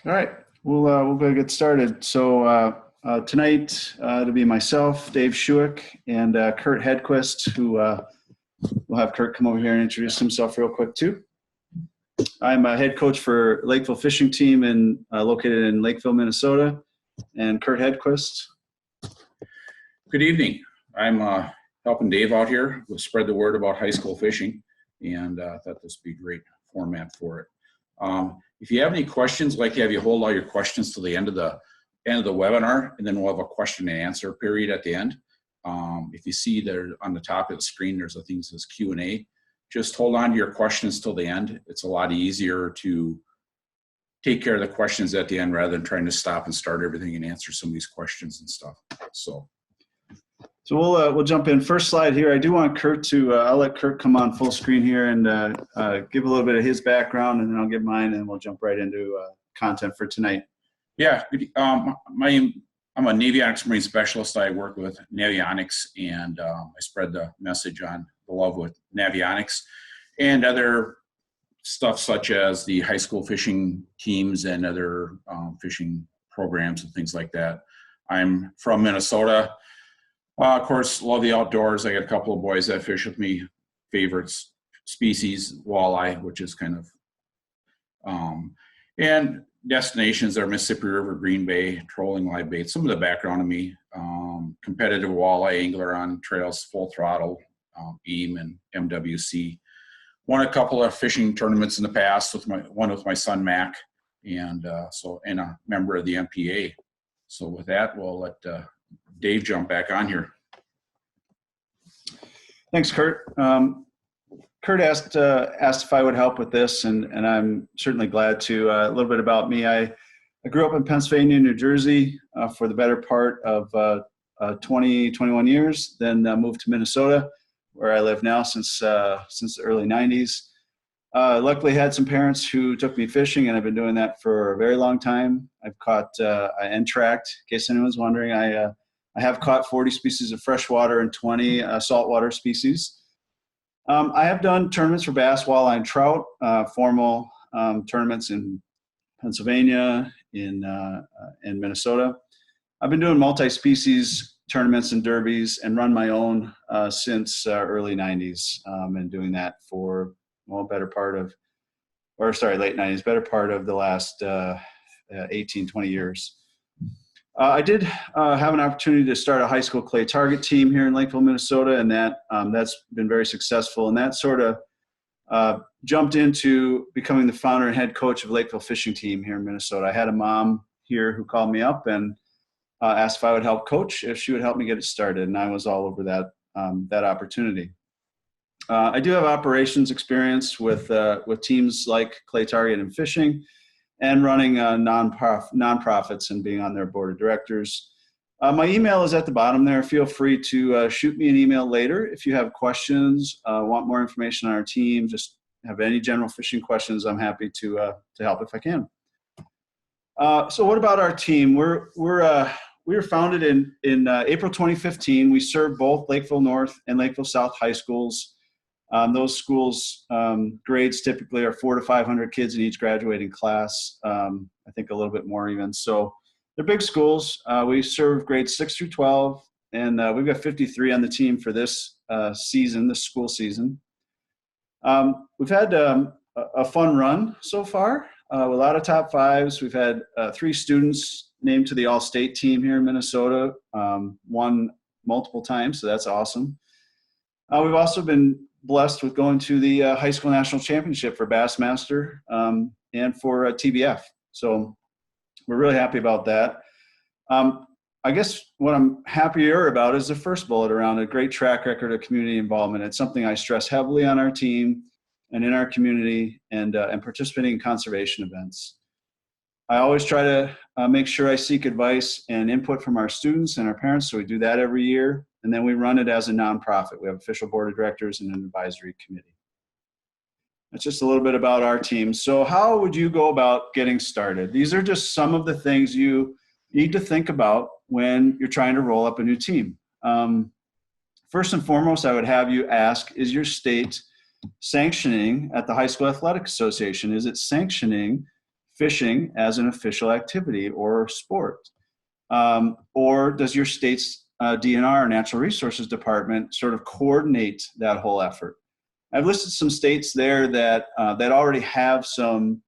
All right, we'll go get started. So tonight it'll be myself, Dave Schueck, and Kirt Hedquist, who we'll have Kirt come over here and introduce himself real quick too. I'm a head coach for Lakeville fishing team located in Lakeville, Minnesota, and Kirt Hedquist. Good evening. I'm helping Dave out here. We'll spread the word about high school fishing, and I thought this would be a great format for it. If you have any questions, I'd like to have you hold all your questions till the end of the webinar, and then we'll have a question and answer period at the end. If you see there on the top of the screen, there's a thing that says Q&A. Just hold on to your questions till the end. It's a lot easier to take care of the questions at the end rather than trying to stop and start everything and answer some of these questions and stuff. So we'll jump in. First slide here. I do want Kirt to. I'll let Kirt come on full screen here and give a little bit of his background, and then I'll give mine, and we'll jump right into content for tonight. Yeah, I'm a Navionics Marine Specialist. I work with Navionics, and I spread the message on the love with Navionics and other stuff such as the high school fishing teams and other fishing programs and things like that. I'm from Minnesota. Of course, love the outdoors. I got a couple of boys that fish with me. Favorite species, walleye, which is kind of, and destinations are Mississippi River, Green Bay, trolling live bait. Some of the background of me, competitive walleye angler on trails, full throttle, beam and MWC. Won a couple of fishing tournaments in the past with my son Mac, and a member of the MPA. So with that, we'll let Dave jump back on here. Thanks, Kirt. Kirt asked if I would help with this, and I'm certainly glad to. A little bit about me. I grew up in Pennsylvania, New Jersey for the better part of 21 years, then moved to Minnesota, where I live now since the early 90s. Luckily had some parents who took me fishing, and I've been doing that for a very long time. I've caught and tracked, in case anyone's wondering, I have caught 40 species of freshwater and 20 saltwater species. I have done tournaments for bass, walleye, and trout, formal tournaments in Pennsylvania, in Minnesota. I've been doing multi-species tournaments and derbies and run my own since early 90s, and doing that for late 90s, better part of the last 18, 20 years. I did have an opportunity to start a high school clay target team here in Lakeville, Minnesota, and that's been very successful. And that sort of jumped into becoming the founder and head coach of Lakeville fishing team here in Minnesota. I had a mom here who called me up and asked if I would help coach, if she would help me get it started, and I was all over that opportunity. I do have operations experience with teams like Clay Target and Fishing, and running nonprofits and being on their board of directors. My email is at the bottom there. Feel free to shoot me an email later if you have questions, want more information on our team, just have any general fishing questions. I'm happy to help if I can. So what about our team? We were founded in April 2015. We serve both Lakeville North and Lakeville South high schools. Those schools' grades typically are 400 to 500 kids in each graduating class. I think a little bit more even. So they're big schools. We serve grades 6 through 12, and we've got 53 on the team for this season, this school season. We've had a fun run so far, a lot of top fives. We've had 3 students named to the all-state team here in Minnesota, won multiple times, so that's awesome. We've also been blessed with going to the high school national championship for Bassmaster and for TBF. So we're really happy about that. I guess what I'm happier about is the first bullet around a great track record of community involvement. It's something I stress heavily on our team and in our community, and participating in conservation events. I always try to make sure I seek advice and input from our students and our parents, so we do that every year. And then we run it as a nonprofit. We have official board of directors and an advisory committee. That's just a little bit about our team. So how would you go about getting started? These are just some of the things you need to think about when you're trying to roll up a new team. First and foremost, I would have you ask, is your state sanctioning at the High School Athletic Association? Is it sanctioning fishing as an official activity or sport? Or does your state's DNR, Natural Resources Department, sort of coordinate that whole effort? I've listed some states there that already have some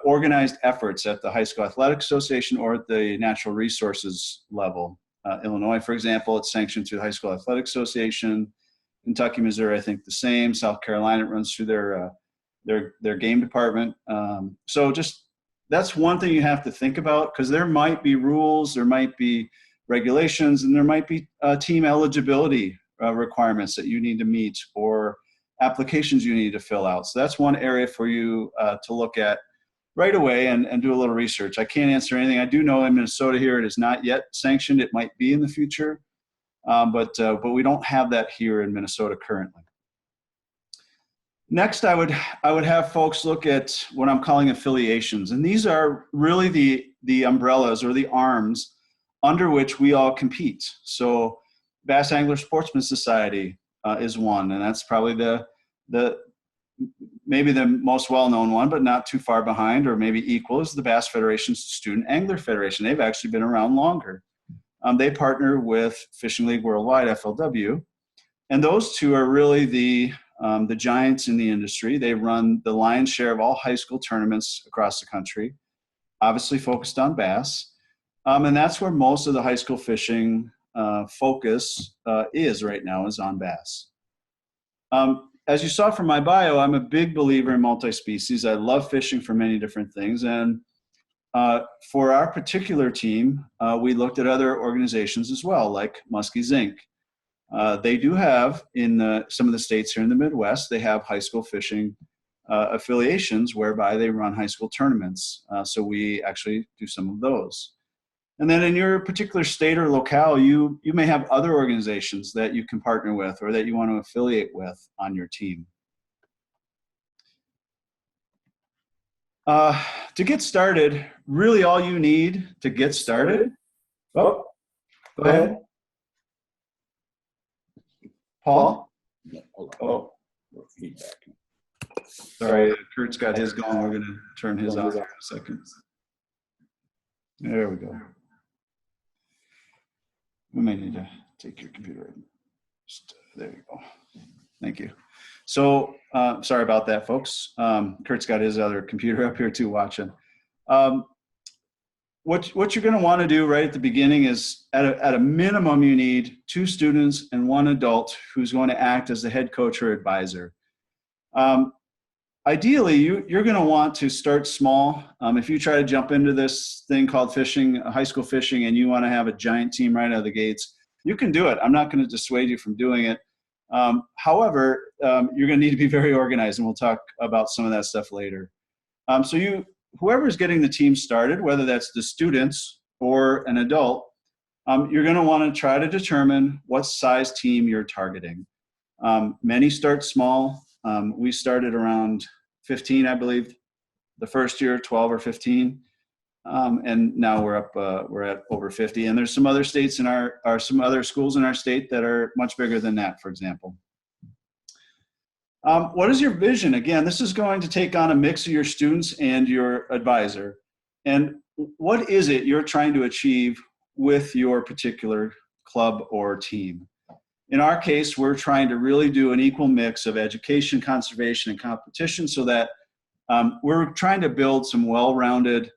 organized efforts at the High School Athletic Association or at the Natural Resources level. Illinois, for example, it's sanctioned through the High School Athletic Association. Kentucky, Missouri, I think the same. South Carolina, it runs through their game department. So just that's one thing you have to think about, because there might be rules, there might be regulations, and there might be team eligibility requirements that you need to meet, or applications you need to fill out. So that's one area for you to look at right away and do a little research. I can't answer anything. I do know in Minnesota here it is not yet sanctioned. It might be in the future, but we don't have that here in Minnesota currently. Next, I would have folks look at what I'm calling affiliations, and these are really the umbrellas or the arms under which we all compete. So Bass Angler Sportsman Society is one, and that's probably maybe the most well-known one, but not too far behind, or maybe equal, is the Bass Federation's Student Angler Federation. They've actually been around longer. They partner with Fishing League Worldwide, FLW, and those two are really the giants in the industry. They run the lion's share of all high school tournaments across the country, obviously focused on bass, and that's where most of the high school fishing focus is right now, is on bass. As you saw from my bio, I'm a big believer in multi-species. I love fishing for many different things. And for our particular team, we looked at other organizations as well, like Muskies Inc. They do have, in some of the states here in the Midwest, they have high school fishing affiliations whereby they run high school tournaments. So we actually do some of those. And then in your particular state or locale, you may have other organizations that you can partner with or that you want to affiliate with on your team. To get started, really all you need to get started. Oh, go ahead. Paul? Oh, feedback. Sorry, Kurt's got his going. We're going to turn his off in a second. There we go. We may need to take your computer. There you go. Thank you. So sorry about that, folks. Kurt's got his other computer up here too, watching. What you're going to want to do right at the beginning is, at a minimum, you need 2 students and 1 adult who's going to act as the head coach or advisor. Ideally, you're going to want to start small. If you try to jump into this thing called fishing, high school fishing, and you want to have a giant team right out of the gates, you can do it. I'm not going to dissuade you from doing it. However, you're going to need to be very organized, and we'll talk about some of that stuff later. So whoever's getting the team started, whether that's the students or an adult, you're going to want to try to determine what size team you're targeting. Many start small. We started around 15, I believe, the first year, 12 or 15, and now we're at over 50. And there's some other states some other schools in our state that are much bigger than that, for example. What is your vision? Again, this is going to take on a mix of your students and your advisor. And what is it you're trying to achieve with your particular club or team? In our case, we're trying to really do an equal mix of education, conservation, and competition, so that we're trying to build some well-rounded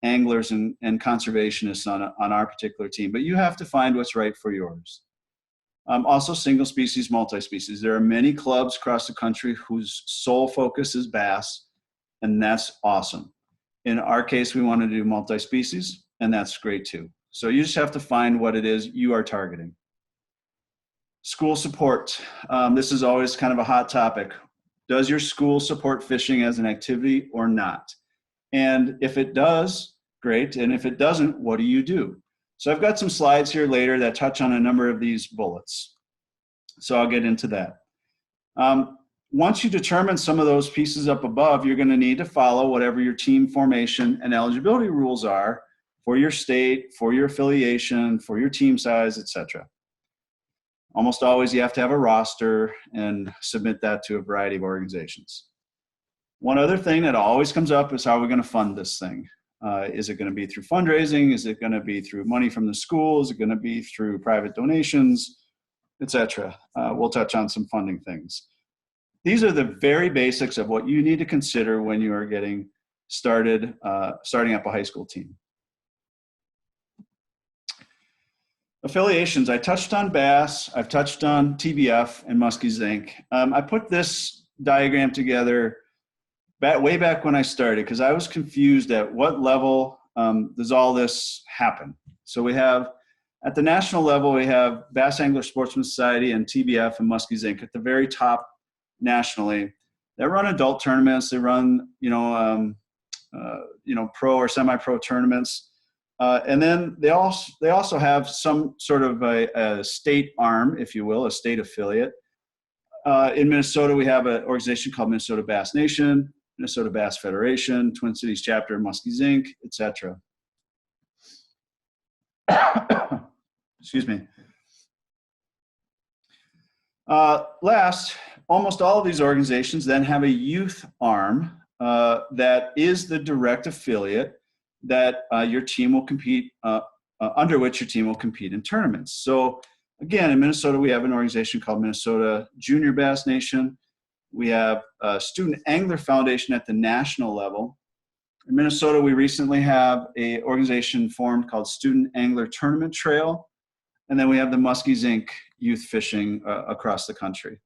anglers and conservationists on our particular team. But you have to find what's right for yours. Also, single species, multi-species. There are many clubs across the country whose sole focus is bass, and that's awesome. In our case, we want to do multi-species, and that's great too. So you just have to find what it is you are targeting. School support. This is always kind of a hot topic. Does your school support fishing as an activity or not? And if it does, great. And if it doesn't, what do you do? So I've got some slides here later that touch on a number of these bullets. So I'll get into that. Once you determine some of those pieces up above, you're going to need to follow whatever your team formation and eligibility rules are for your state, for your affiliation, for your team size, etc. Almost always you have to have a roster and submit that to a variety of organizations. One other thing that always comes up is how are we going to fund this thing? Is it going to be through fundraising? Is it going to be through money from the school? Is it going to be through private donations, etc.? We'll touch on some funding things. These are the very basics of what you need to consider when you are getting started, starting up a high school team. Affiliations, I touched on Bass, I've touched on TBF and Muskies Inc. I put this diagram together way back when I started because I was confused at what level does all this happen. So we have, at the national level, we have Bass Angler Sportsman Society and TBF and Muskies Inc. at the very top nationally. They run adult tournaments. They run, pro or semi-pro tournaments. And then they also have some sort of a state arm, if you will, a state affiliate. In Minnesota, we have an organization called Minnesota Bass Nation, Minnesota Bass Federation, Twin Cities chapter, Muskies Inc., etc. Excuse me. Last, almost all of these organizations then have a youth arm that is the direct affiliate that your team will compete, under which your team will compete in tournaments. So again, in Minnesota, we have an organization called Minnesota Junior Bass Nation. We have a Student Angler Foundation at the national level. In Minnesota, we recently have an organization formed called Student Angler Tournament Trail. And then we have the Muskies Inc. youth fishing across the country.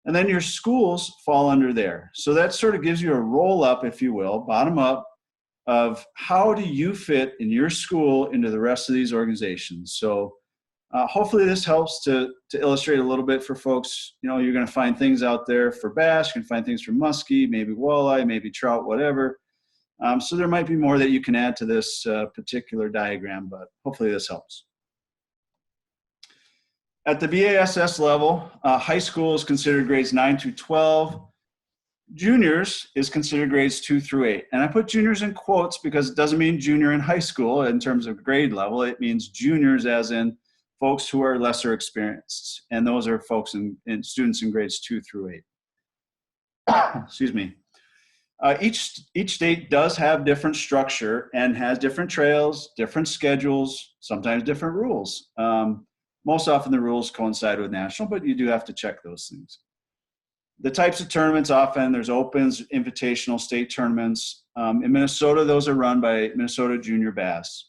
And then your schools fall under there. So that sort of gives you a roll up, if you will, bottom up, of how do you fit in your school into the rest of these organizations. So hopefully this helps to illustrate a little bit for folks. You're going to find things out there for bass, you can find things for muskie, maybe walleye, maybe trout, whatever. So there might be more that you can add to this particular diagram, but hopefully this helps. At the BASS level, high school is considered grades 9 through 12. Juniors is considered grades 2 through 8. And I put juniors in quotes because it doesn't mean junior in high school in terms of grade level. It means juniors as in folks who are lesser experienced. And those are folks in students in grades 2 through 8. Excuse me. Each state does have different structure and has different trails, different schedules, sometimes different rules. Most often the rules coincide with national, but you do have to check those things. The types of tournaments, often there's opens, invitational, state tournaments. In Minnesota, those are run by Minnesota Junior Bass.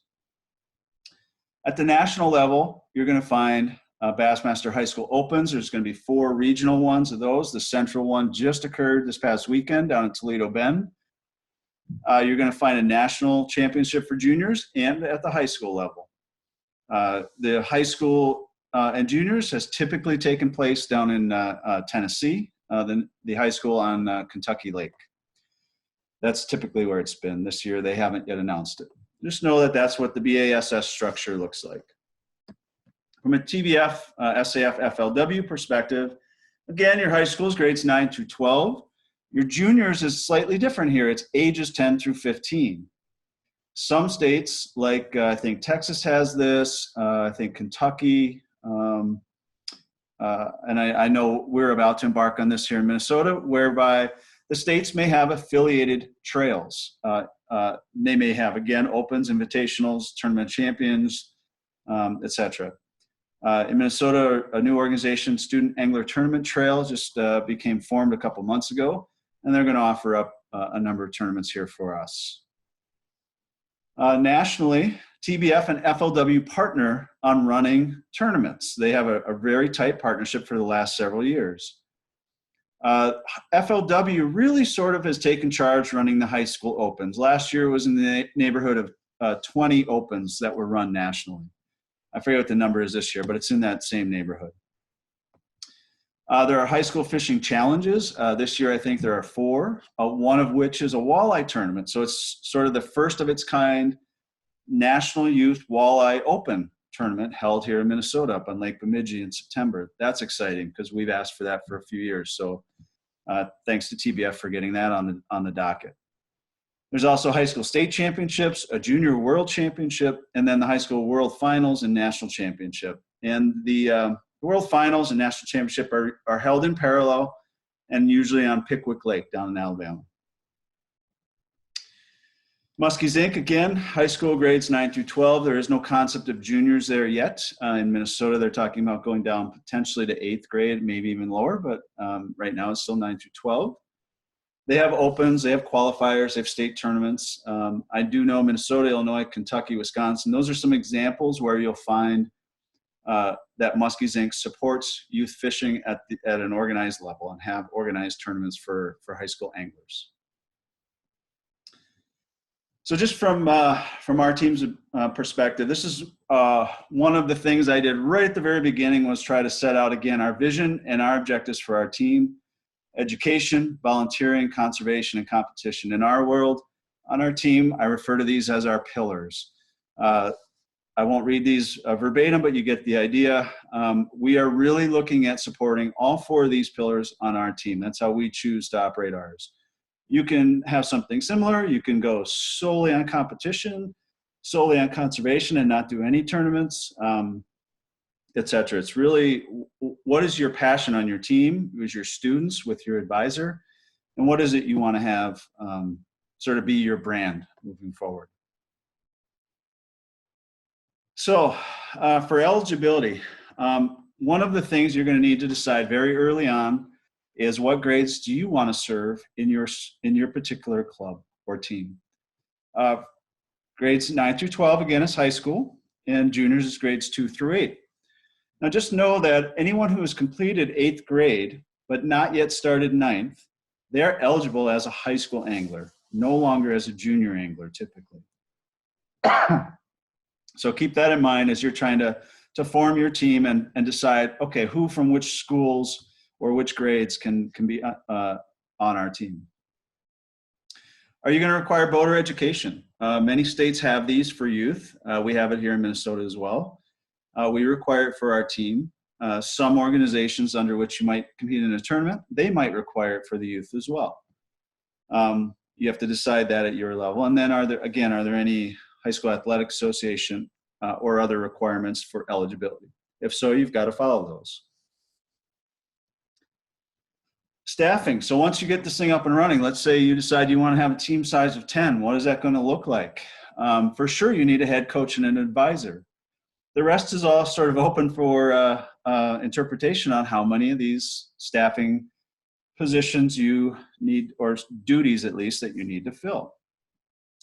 At the national level, you're going to find Bassmaster High School Opens. There's going to be 4 regional ones of those. The central one just occurred this past weekend down in Toledo Bend. You're going to find a national championship for juniors and at the high school level. The high school and juniors has typically taken place down in Tennessee, the high school on Kentucky Lake. That's typically where it's been. This year they haven't yet announced it. Just know that that's what the BASS structure looks like. From a TBF SAF FLW perspective, again, your high school is grades 9 through 12. Your juniors is slightly different here. It's ages 10 through 15. Some states, like I think Texas has this, I think Kentucky, and I know we're about to embark on this here in Minnesota, whereby the states may have affiliated trails. They may have, again, opens, invitationals, tournament champions, etc. In Minnesota, a new organization, Student Angler Tournament Trail, just became formed a couple months ago, and they're going to offer up a number of tournaments here for us. Nationally, TBF and FLW partner on running tournaments. They have a very tight partnership for the last several years. FLW really sort of has taken charge running the high school opens. Last year was in the neighborhood of 20 opens that were run nationally. I forget what the number is this year, but it's in that same neighborhood. There are high school fishing challenges. This year, I think there are 4, one of which is a walleye tournament. So it's sort of the first of its kind National Youth Walleye Open tournament held here in Minnesota up on Lake Bemidji in September. That's exciting because we've asked for that for a few years. So thanks to TBF for getting that on the docket. There's also high school state championships, a junior world championship, and then the high school world finals and national championship. And the world finals and national championship are held in parallel and usually on Pickwick Lake down in Alabama. Muskies Inc, again, high school grades 9 through 12. There is no concept of juniors there yet. In Minnesota, they're talking about going down potentially to 8th grade, maybe even lower, but right now it's still 9 through 12. They have opens, they have qualifiers, they have state tournaments. I do know Minnesota, Illinois, Kentucky, Wisconsin. Those are some examples where you'll find that Muskies Inc supports youth fishing at an organized level and have organized tournaments for high school anglers. So just from our team's perspective, this is one of the things I did right at the very beginning was try to set out again our vision and our objectives for our team: education, volunteering, conservation, and competition. In our world, on our team, I refer to these as our pillars. I won't read these verbatim, but you get the idea. We are really looking at supporting all 4 of these pillars on our team. That's how we choose to operate ours. You can have something similar. You can go solely on competition, solely on conservation, and not do any tournaments, et cetera. It's really, what is your passion on your team? Who's your students with your advisor? And what is it you want to have sort of be your brand moving forward? So for eligibility, one of the things you're going to need to decide very early on is what grades do you want to serve in your particular club or team. Grades 9 through 12, again, is high school, and juniors is grades 2 through 8. Now just know that anyone who has completed 8th grade but not yet started 9th, they are eligible as a high school angler, no longer as a junior angler typically. So keep that in mind as you're trying to form your team and decide, okay, who from which schools or which grades can be on our team. Are you going to require boater education? Many states have these for youth. We have it here in Minnesota as well. We require it for our team. Some organizations under which you might compete in a tournament, they might require it for the youth as well. You have to decide that at your level. And then are there any high school athletic association or other requirements for eligibility? If so, you've got to follow those. Staffing. So once you get this thing up and running, let's say you decide you want to have a team size of 10. What is that going to look like? For sure, you need a head coach and an advisor. The rest is all sort of open for interpretation on how many of these staffing positions you need, or duties at least, that you need to fill.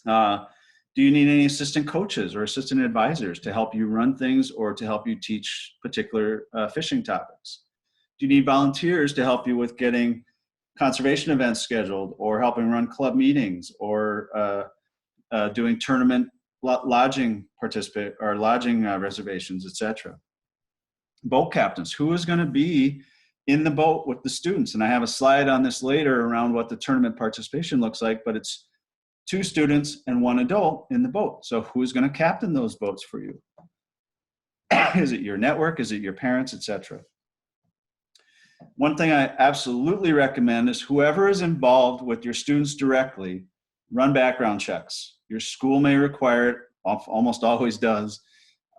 Do you need any assistant coaches or assistant advisors to help you run things or to help you teach particular fishing topics? Do you need volunteers to help you with getting conservation events scheduled, or helping run club meetings, or doing tournament lodging reservations, etc.? Boat captains. Who is going to be in the boat with the students? And I have a slide on this later around what the tournament participation looks like, but it's 2 students and 1 adult in the boat. So who's going to captain those boats for you? Is it your network? Is it your parents, etc.? One thing I absolutely recommend is whoever is involved with your students directly, run background checks. Your school may require it, almost always does.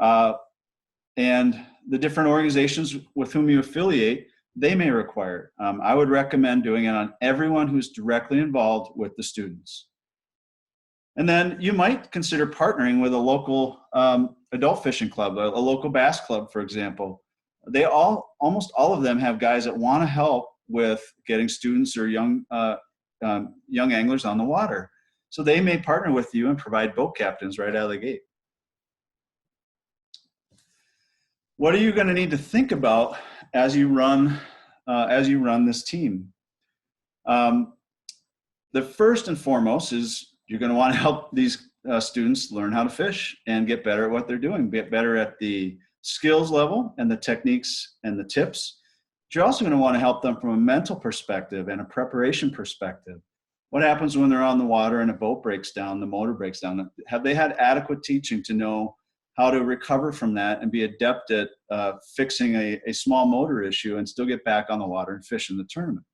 And the different organizations with whom you affiliate, they may require it. I would recommend doing it on everyone who's directly involved with the students. And then you might consider partnering with a local adult fishing club, a local bass club, for example. Almost all of them have guys that want to help with getting students or young anglers on the water. So they may partner with you and provide boat captains right out of the gate. What are you going to need to think about as you run this team? The first and foremost is you're going to want to help these students learn how to fish and get better at what they're doing, get better at the skills level and the techniques and the tips. But you're also going to want to help them from a mental perspective and a preparation perspective. What happens when they're on the water and a boat breaks down, the motor breaks down? Have they had adequate teaching to know how to recover from that and be adept at fixing a small motor issue and still get back on the water and fish in the tournament?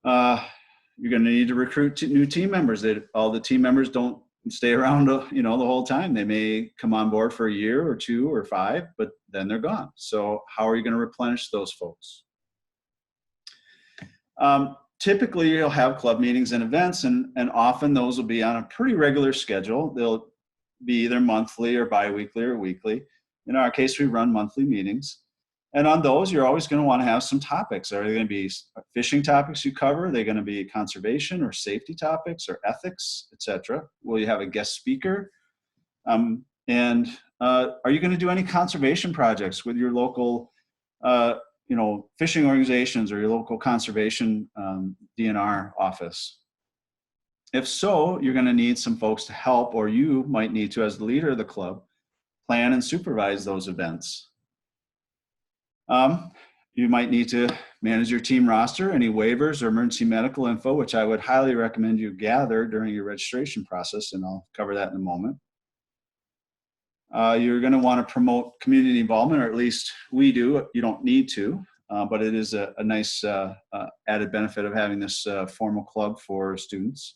You're going to need to recruit new team members. All the team members don't stay around, the whole time. They may come on board for a year or 2 or 5, but then they're gone. So how are you going to replenish those folks? Typically, you'll have club meetings and events, and often those will be on a pretty regular schedule. They'll be either monthly or biweekly or weekly. In our case, we run monthly meetings. And on those, you're always going to want to have some topics. Are they going to be fishing topics you cover? Are they going to be conservation or safety topics or ethics, etc.? Will you have a guest speaker? Are you going to do any conservation projects with your local fishing organizations or your local conservation DNR office? If so, you're going to need some folks to help, or you might need to, as the leader of the club, plan and supervise those events. You might need to manage your team roster, any waivers or emergency medical info, which I would highly recommend you gather during your registration process, and I'll cover that in a moment. You're going to want to promote community involvement, or at least we do. You don't need to, but it is a nice added benefit of having this formal club for students.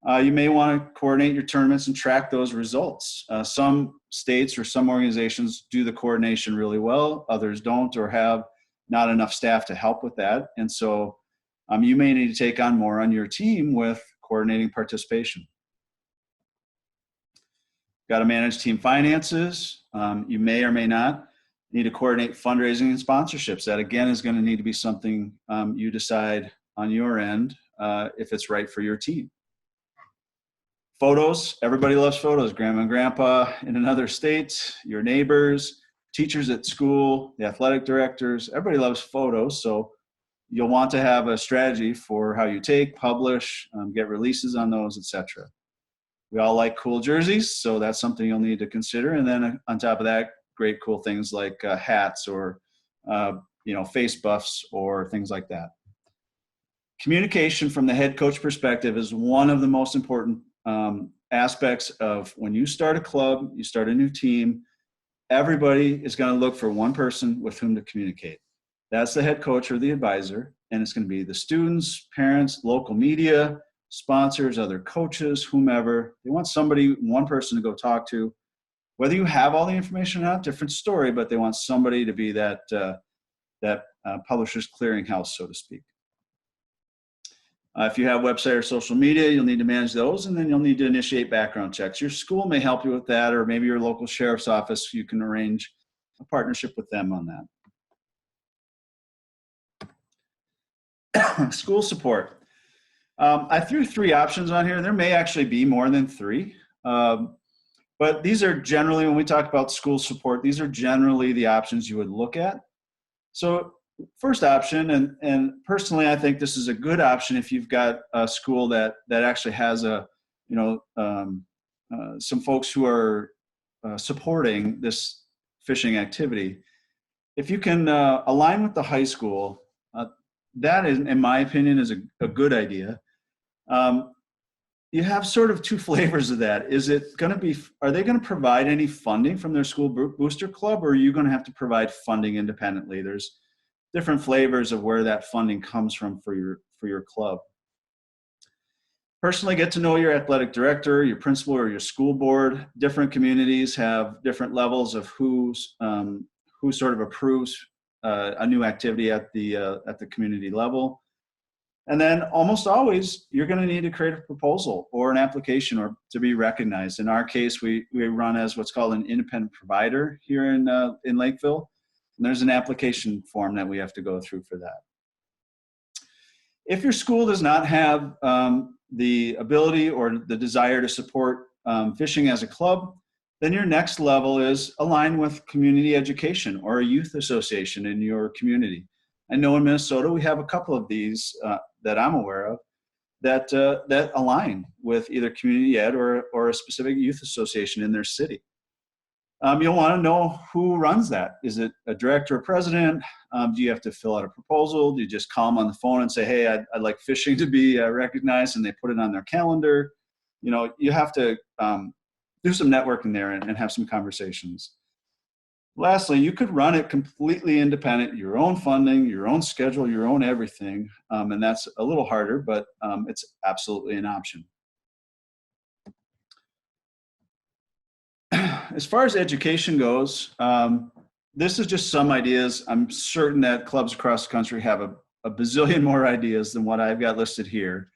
You may want to coordinate your tournaments and track those results. Some states or some organizations do the coordination really well, others don't, or have not enough staff to help with that. And so you may need to take on more on your team with coordinating participation. Got to manage team finances. You may or may not need to coordinate fundraising and sponsorships. That again is going to need to be something you decide on your end if it's right for your team. Photos, everybody loves photos. Grandma and grandpa in another state, your neighbors, teachers at school, the athletic directors, everybody loves photos. So you'll want to have a strategy for how you take, publish, get releases on those, etc. We all like cool jerseys, so that's something you'll need to consider. And then on top of that, great cool things like hats or face buffs or things like that. Communication from the head coach perspective is one of the most important aspects of when you start a club, you start a new team. Everybody is going to look for one person with whom to communicate. That's the head coach or the advisor, and it's going to be the students, parents, local media, sponsors, other coaches, whomever. They want somebody, one person to go talk to. Whether you have all the information or not, different story, but they want somebody to be that publisher's clearinghouse, so to speak. If you have website or social media, you'll need to manage those, and then you'll need to initiate background checks. Your school may help you with that, or maybe your local sheriff's office, you can arrange a partnership with them on that. School support. I threw 3 options on here. There may actually be more than 3. But these are generally, when we talk about school support, these are generally the options you would look at. So first option, and personally, I think this is a good option if you've got a school that actually has some folks who are supporting this fishing activity. If you can align with the high school, that is, in my opinion, is a good idea. You have sort of 2 flavors of that. Are they going to provide any funding from their school booster club, or are you going to have to provide funding independently? There's different flavors of where that funding comes from for your club. Personally, get to know your athletic director, your principal, or your school board. Different communities have different levels of who sort of approves a new activity at the community level. And then almost always, you're going to need to create a proposal or an application or to be recognized. In our case, we run as what's called an independent provider here in Lakeville. And there's an application form that we have to go through for that. If your school does not have the ability or the desire to support fishing as a club, then your next level is align with community education or a youth association in your community. I know in Minnesota we have a couple of these that I'm aware of that align with either community ed or a specific youth association in their city. You'll want to know who runs that. Is it a director or president? Do you have to fill out a proposal? Do you just call them on the phone and say, hey, I'd like fishing to be recognized, and they put it on their calendar? You have to do some networking there and have some conversations. Lastly, you could run it completely independent, your own funding, your own schedule, your own everything. And that's a little harder, but it's absolutely an option. As far as education goes, this is just some ideas. I'm certain that clubs across the country have a bazillion more ideas than what I've got listed here.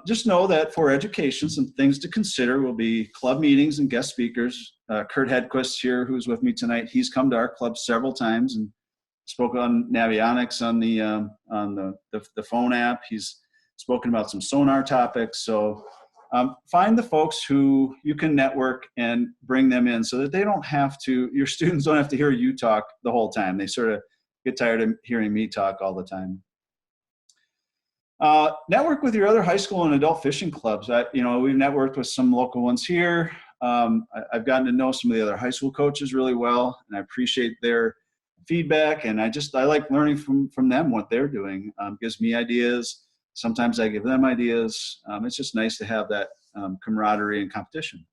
Just know that for education, some things to consider will be club meetings and guest speakers. Kirt Hedquist here, who's with me tonight, he's come to our club several times and spoke on Navionics on the phone app. He's spoken about some sonar topics. So find the folks who you can network and bring them in so that they don't have to, your students don't have to hear you talk the whole time. They sort of get tired of hearing me talk all the time. Network with your other high school and adult fishing clubs. We've networked with some local ones here. I've gotten to know some of the other high school coaches really well, and I appreciate their feedback. And I like learning from them what they're doing. Gives me ideas. Sometimes I give them ideas. It's just nice to have that camaraderie and competition.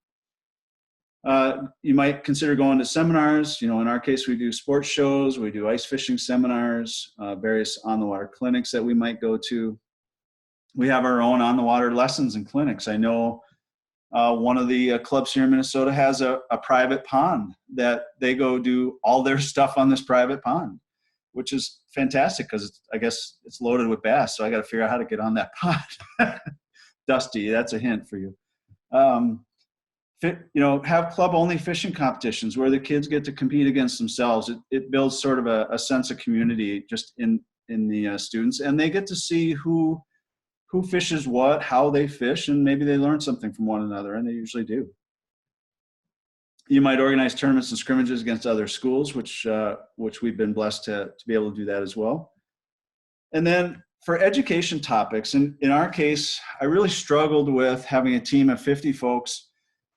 You might consider going to seminars. In our case, we do sports shows, we do ice fishing seminars, various on-the-water clinics that we might go to. We have our own on-the-water lessons and clinics. I know one of the clubs here in Minnesota has a private pond that they go do all their stuff on this private pond, which is fantastic because I guess it's loaded with bass. So I got to figure out how to get on that pond. Dusty, that's a hint for you. Have club-only fishing competitions where the kids get to compete against themselves. It builds sort of a sense of community just in the students, and they get to see who fishes what, how they fish, and maybe they learn something from one another, and they usually do. You might organize tournaments and scrimmages against other schools, which we've been blessed to be able to do that as well. And then for education topics, in our case, I really struggled with having a team of 50 folks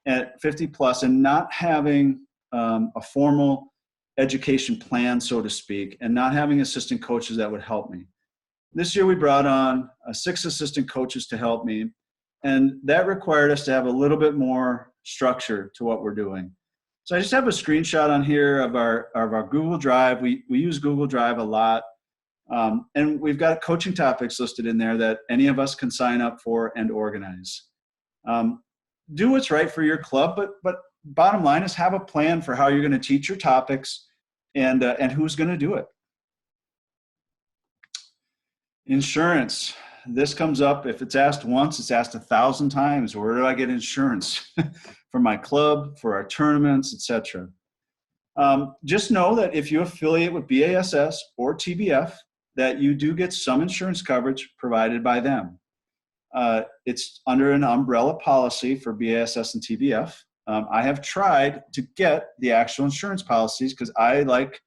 at 50 plus and not having a formal education plan, so to speak, and not having assistant coaches that would help me. This year we brought on 6 assistant coaches to help me, and that required us to have a little bit more structure to what we're doing. So I just have a screenshot on here of our Google Drive. We use Google Drive a lot, and we've got coaching topics listed in there that any of us can sign up for and organize. Do what's right for your club, but bottom line is have a plan for how you're going to teach your topics and who's going to do it. Insurance. This comes up, if it's asked once, it's asked 1,000 times. Where do I get insurance for my club, for our tournaments, etc.? Just know that if you affiliate with BASS or TBF, that you do get some insurance coverage provided by them. It's under an umbrella policy for BASS and TBF. I have tried to get the actual insurance policies because I like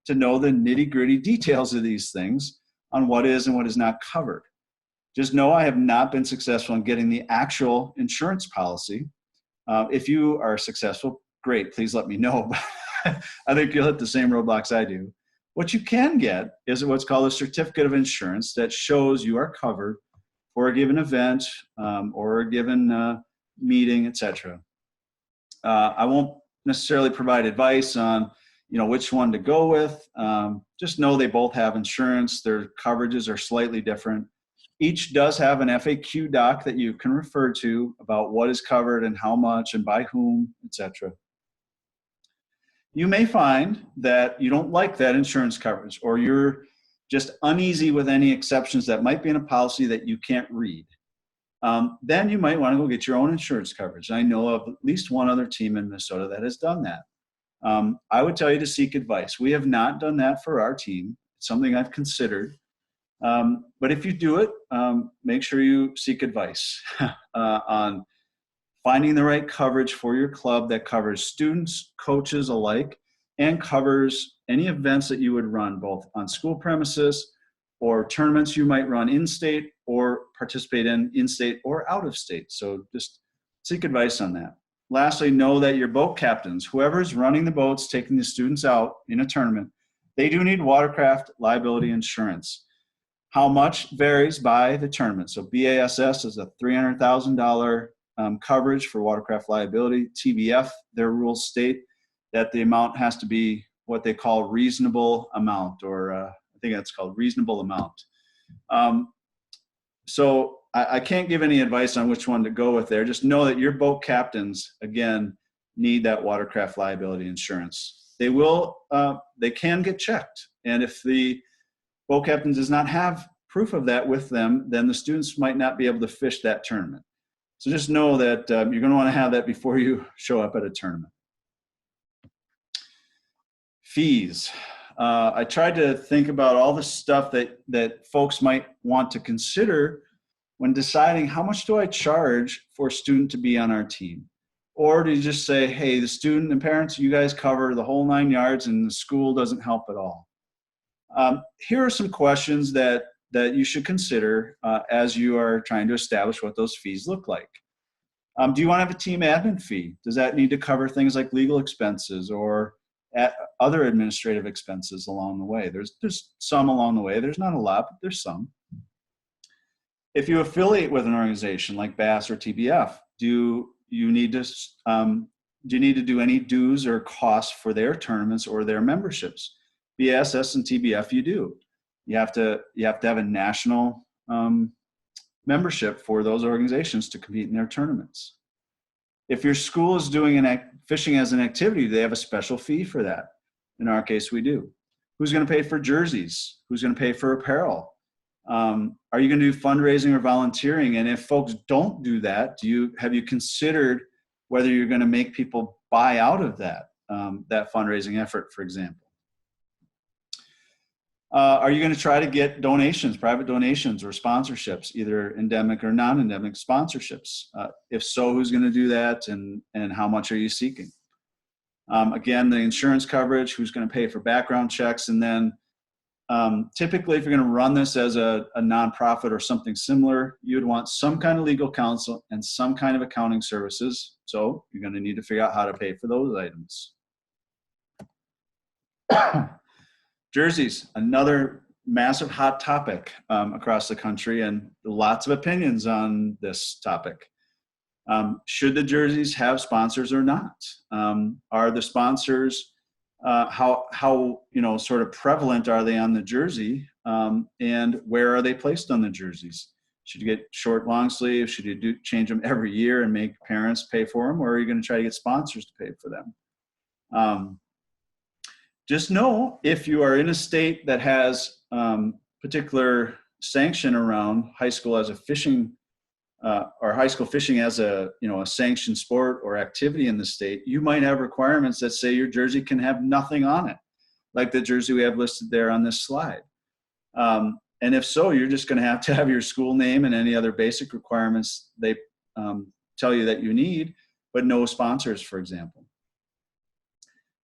to know the nitty-gritty details of these things on what is and what is not covered. Just know I have not been successful in getting the actual insurance policy. If you are successful, great, please let me know. I think you'll hit the same roadblocks I do. What you can get is what's called a certificate of insurance that shows you are covered for a given event or a given meeting, etc. I won't necessarily provide advice on which one to go with. Just know they both have insurance. Their coverages are slightly different. Each does have an FAQ doc that you can refer to about what is covered and how much and by whom, etc. You may find that you don't like that insurance coverage, or you're just uneasy with any exceptions that might be in a policy that you can't read. Then you might want to go get your own insurance coverage. I know of at least one other team in Minnesota that has done that. I would tell you to seek advice. We have not done that for our team. It's something I've considered. But if you do it, make sure you seek advice on finding the right coverage for your club that covers students, coaches alike, and covers any events that you would run both on school premises or tournaments you might run in-state or participate in-state or out of state. So just seek advice on that. Lastly, know that your boat captains, whoever's running the boats, taking the students out in a tournament, they do need watercraft liability insurance. How much varies by the tournament. So BASS is a $300,000 coverage for watercraft liability. TBF, their rules state that the amount has to be what they call reasonable amount, or I think that's called reasonable amount. So I can't give any advice on which one to go with there. Just know that your boat captains, again, need that watercraft liability insurance. They can get checked. And if the boat captain does not have proof of that with them, then the students might not be able to fish that tournament. So just know that you're going to want to have that before you show up at a tournament. Fees. I tried to think about all the stuff that folks might want to consider when deciding how much do I charge for a student to be on our team? Or do you just say, hey, the student and parents, you guys cover the whole 9 yards and the school doesn't help at all? Here are some questions that you should consider as you are trying to establish what those fees look like. Do you want to have a team admin fee? Does that need to cover things like legal expenses or other administrative expenses along the way? There's some along the way. There's not a lot, but there's some. If you affiliate with an organization like BASS or TBF, do you need to do any dues or costs for their tournaments or their memberships? BASS and TBF, you do. You have to have a national membership for those organizations to compete in their tournaments. If your school is doing fishing as an activity, they have a special fee for that. In our case, we do. Who's going to pay for jerseys? Who's going to pay for apparel? Are you going to do fundraising or volunteering? And if folks don't do that, have you considered whether you're going to make people buy out of that fundraising effort, for example? Are you going to try to get donations, private donations or sponsorships, either endemic or non-endemic sponsorships? If so, who's going to do that and how much are you seeking? Again, the insurance coverage, who's going to pay for background checks, and then typically if you're going to run this as a nonprofit or something similar, you'd want some kind of legal counsel and some kind of accounting services. So you're going to need to figure out how to pay for those items. Jerseys, another massive hot topic across the country, and lots of opinions on this topic. Should the jerseys have sponsors or not? Are the sponsors, how sort of prevalent are they on the jersey, and where are they placed on the jerseys? Should you get short, long sleeves? Should you change them every year and make parents pay for them, or are you going to try to get sponsors to pay for them? Just know if you are in a state that has particular sanction around high school as a fishing or high school fishing as a sanctioned sport or activity in the state, you might have requirements that say your jersey can have nothing on it, like the jersey we have listed there on this slide. And if so, you're just going to have your school name and any other basic requirements they tell you that you need, but no sponsors, for example.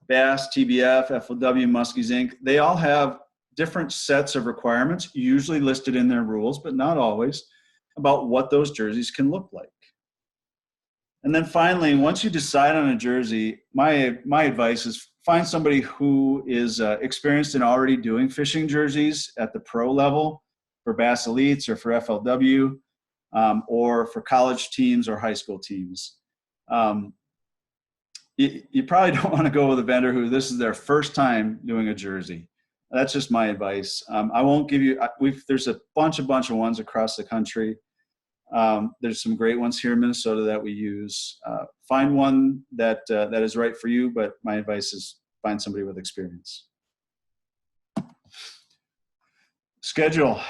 BASS, TBF, FLW, Muskies Inc., they all have different sets of requirements, usually listed in their rules, but not always, about what those jerseys can look like. And then finally, once you decide on a jersey, my advice is find somebody who is experienced in already doing fishing jerseys at the pro level for BASS Elites or for FLW, or for college teams or high school teams. You probably don't want to go with a vendor who this is their first time doing a jersey. That's just my advice. I won't give you, there's a bunch of ones across the country. There's some great ones here in Minnesota that we use. Find one that is right for you, but my advice is find somebody with experience. Schedule.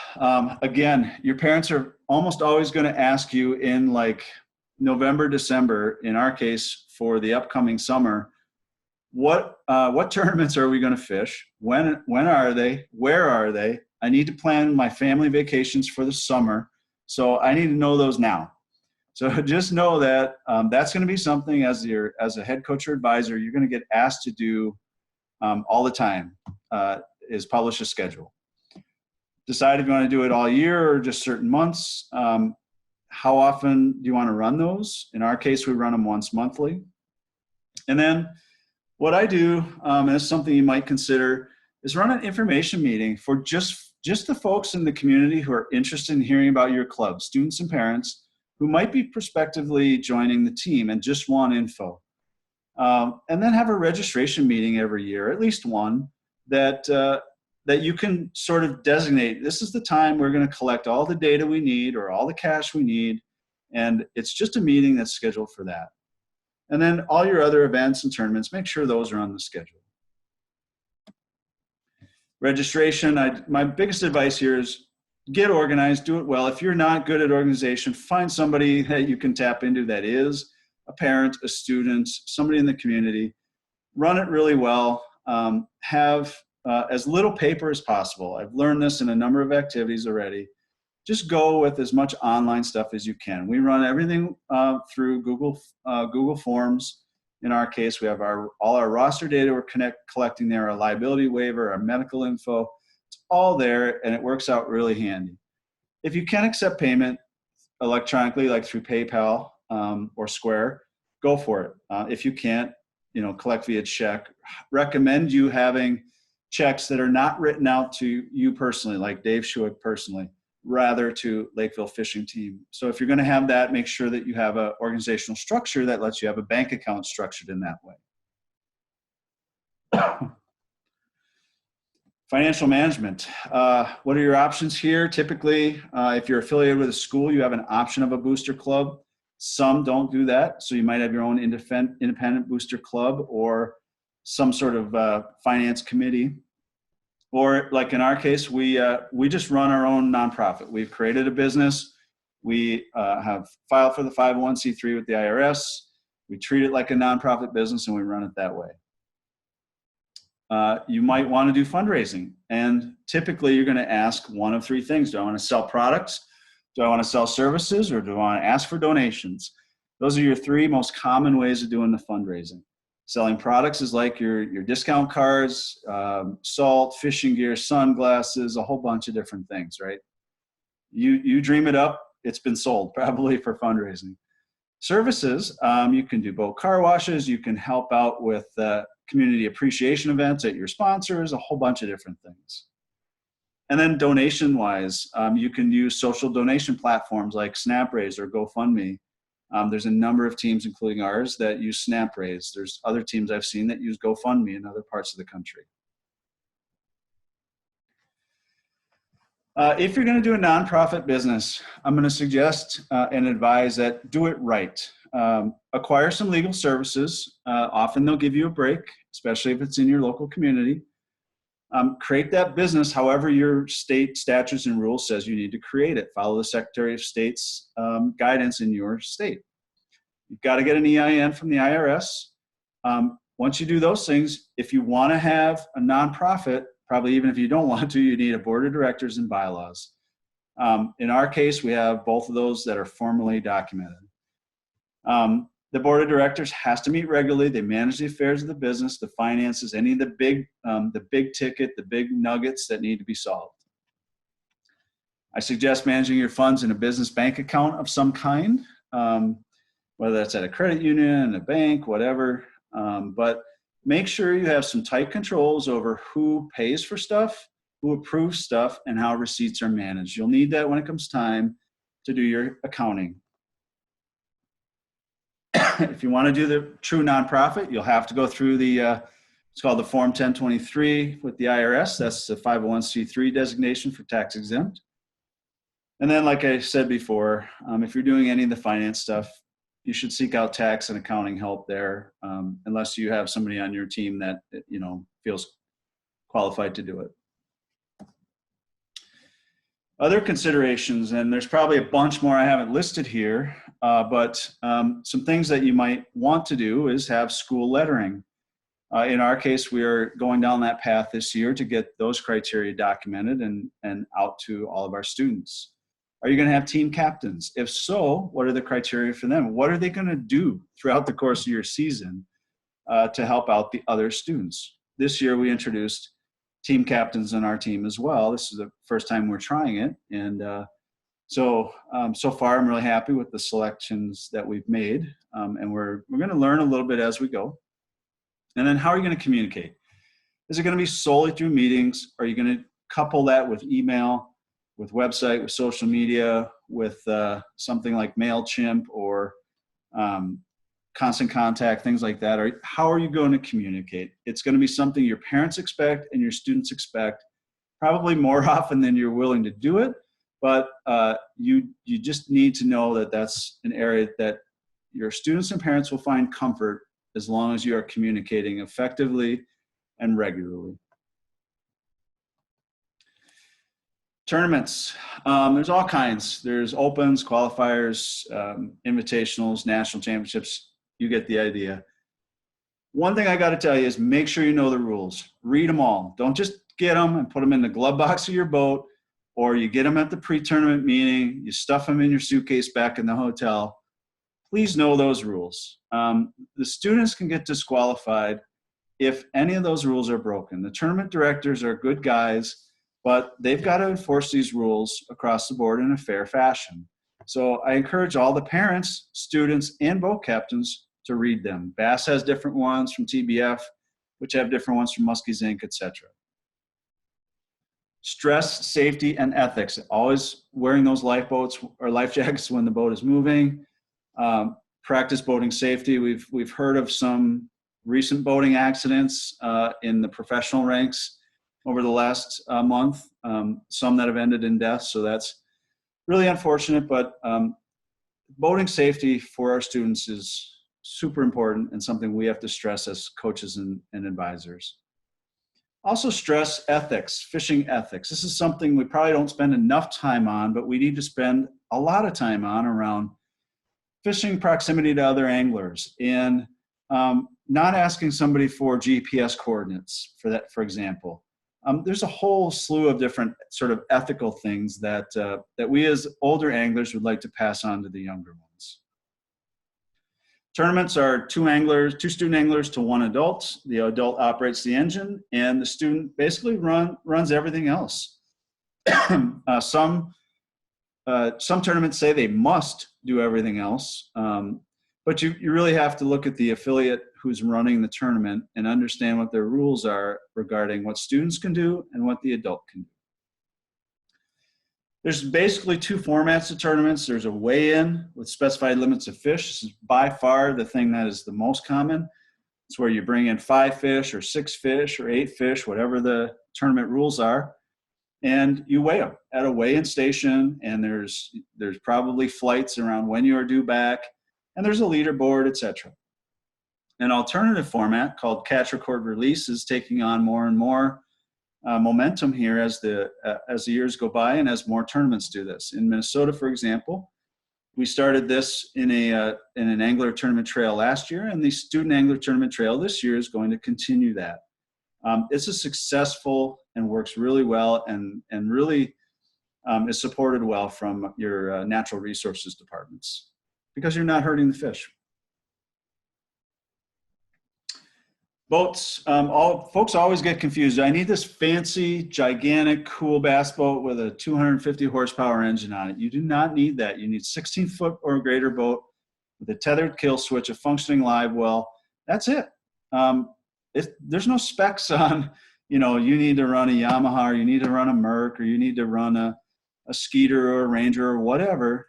Again, your parents are almost always going to ask you in like November, December, in our case for the upcoming summer, what tournaments are we going to fish? When are they? Where are they? I need to plan my family vacations for the summer, so I need to know those now. So just know that that's going to be something as a head coach or advisor you're going to get asked to do all the time, is publish a schedule. Decide if you want to do it all year or just certain months. How often do you want to run those? In our case, we run them once monthly. And then what I do, and it's something you might consider, is run an information meeting for just the folks in the community who are interested in hearing about your club, students and parents who might be prospectively joining the team and just want info. And then have a registration meeting every year, at least one, that you can sort of designate, this is the time we're going to collect all the data we need or all the cash we need, and it's just a meeting that's scheduled for that. And then all your other events and tournaments, make sure those are on the schedule. Registration, my biggest advice here is get organized, do it well. If you're not good at organization, find somebody that you can tap into that is a parent, a student, somebody in the community. Run it really well. Have as little paper as possible. I've learned this in a number of activities already. Just go with as much online stuff as you can. We run everything through Google Forms. In our case, we have all our roster data we're collecting there, our liability waiver, our medical info. It's all there, and it works out really handy. If you can accept payment electronically, like through PayPal or Square, go for it. If you can't, collect via check. Recommend you having checks that are not written out to you personally, like Dave Schueck personally, rather to Lakeville Fishing Team. So if you're going to have that, make sure that you have an organizational structure that lets you have a bank account structured in that way. Financial management. What are your options here? Typically, if you're affiliated with a school, you have an option of a booster club. Some don't do that. So you might have your own independent booster club or some sort of finance committee. Or like in our case, we just run our own nonprofit. We've created a business. We have filed for the 501c3 with the IRS. We treat it like a nonprofit business and we run it that way. You might want to do fundraising. And typically you're going to ask one of three things. Do I want to sell products? Do I want to sell services? Or do I want to ask for donations? Those are your three most common ways of doing the fundraising. Selling products is like your discount cards, salt, fishing gear, sunglasses, a whole bunch of different things, right? You dream it up, it's been sold probably for fundraising. Services, you can do boat car washes, you can help out with community appreciation events at your sponsors, a whole bunch of different things. And then donation-wise, you can use social donation platforms like SnapRaise or GoFundMe. There's a number of teams, including ours, that use SnapRaise. There's other teams I've seen that use GoFundMe in other parts of the country. If you're going to do a nonprofit business, I'm going to suggest and advise that do it right. Acquire some legal services. Often they'll give you a break, especially if it's in your local community. Create that business however your state statutes and rules says you need to create it. Follow the Secretary of State's guidance in your state. You've got to get an EIN from the IRS. Once you do those things, if you want to have a nonprofit, probably even if you don't want to, you need a board of directors and bylaws. In our case, we have both of those that are formally documented. The board of directors has to meet regularly. They manage the affairs of the business, the finances, any of the big ticket, the big nuggets that need to be solved. I suggest managing your funds in a business bank account of some kind, whether that's at a credit union, a bank, whatever. But make sure you have some tight controls over who pays for stuff, who approves stuff, and how receipts are managed. You'll need that when it comes time to do your accounting. If you want to do the true nonprofit, you'll have to go through it's called the Form 1023 with the IRS. That's the 501c3 designation for tax exempt. And then, like I said before, if you're doing any of the finance stuff, you should seek out tax and accounting help there, unless you have somebody on your team that feels qualified to do it. Other considerations, and there's probably a bunch more I haven't listed here, but some things that you might want to do is have school lettering. In our case, we are going down that path this year to get those criteria documented and out to all of our students. Are you going to have team captains? If so, what are the criteria for them? What are they going to do throughout the course of your season to help out the other students? This year, we introduced team captains on our team as well. This is the first time we're trying it. And so far, I'm really happy with the selections that we've made. And we're going to learn a little bit as we go. And then how are you going to communicate? Is it going to be solely through meetings? Are you going to couple that with email, with website, with social media, with something like MailChimp or Constant Contact, things like that? Or how are you going to communicate? It's going to be something your parents expect and your students expect, probably more often than you're willing to do it. But you just need to know that that's an area that your students and parents will find comfort as long as you are communicating effectively and regularly. Tournaments, there's all kinds. There's opens, qualifiers, invitationals, national championships. You get the idea. One thing I got to tell you is make sure you know the rules. Read them all. Don't just get them and put them in the glove box of your boat, or you get them at the pre-tournament meeting, you stuff them in your suitcase back in the hotel. Please know those rules. The students can get disqualified if any of those rules are broken. The tournament directors are good guys, but they've got to enforce these rules across the board in a fair fashion. So I encourage all the parents, students, and boat captains to read them. Bass has different ones from TBF, which have different ones from Muskies Inc, etc. Stress, safety, and ethics. Always wearing those lifeboats or life jackets when the boat is moving. Practice boating safety. We've heard of some recent boating accidents in the professional ranks over the last month, some that have ended in death. So that's really unfortunate, but boating safety for our students is super important and something we have to stress as coaches and advisors. Also stress ethics, fishing ethics. This is something we probably don't spend enough time on, but we need to spend a lot of time on around fishing proximity to other anglers and not asking somebody for GPS coordinates for that, for example. There's a whole slew of different sort of ethical things that we as older anglers would like to pass on to the younger ones. Tournaments are two student anglers to one adult. The adult operates the engine, and the student basically runs everything else. Some tournaments say they must do everything else, but you really have to look at the affiliate who's running the tournament and understand what their rules are regarding what students can do and what the adult can do. There's basically two formats of tournaments. There's a weigh-in with specified limits of fish. This is by far the thing that is the most common. It's where you bring in 5 fish or 6 fish or 8 fish, whatever the tournament rules are, and you weigh them at a weigh-in station, and there's probably flights around when you are due back, and there's a leaderboard, etc. An alternative format called catch, record, release is taking on more and more momentum here as the years go by and as more tournaments do this. In Minnesota, for example, we started this in an angler tournament trail last year, and the student angler tournament trail this year is going to continue that. It's a successful and works really well and really is supported well from your natural resources departments because you're not hurting the fish. Boats, folks always get confused. I need this fancy, gigantic, cool bass boat with a 250 horsepower engine on it. You do not need that. You need 16-foot or greater boat with a tethered kill switch, a functioning live well. That's it. There's no specs on, you need to run a Yamaha, or you need to run a Merc, or you need to run a Skeeter or a Ranger or whatever.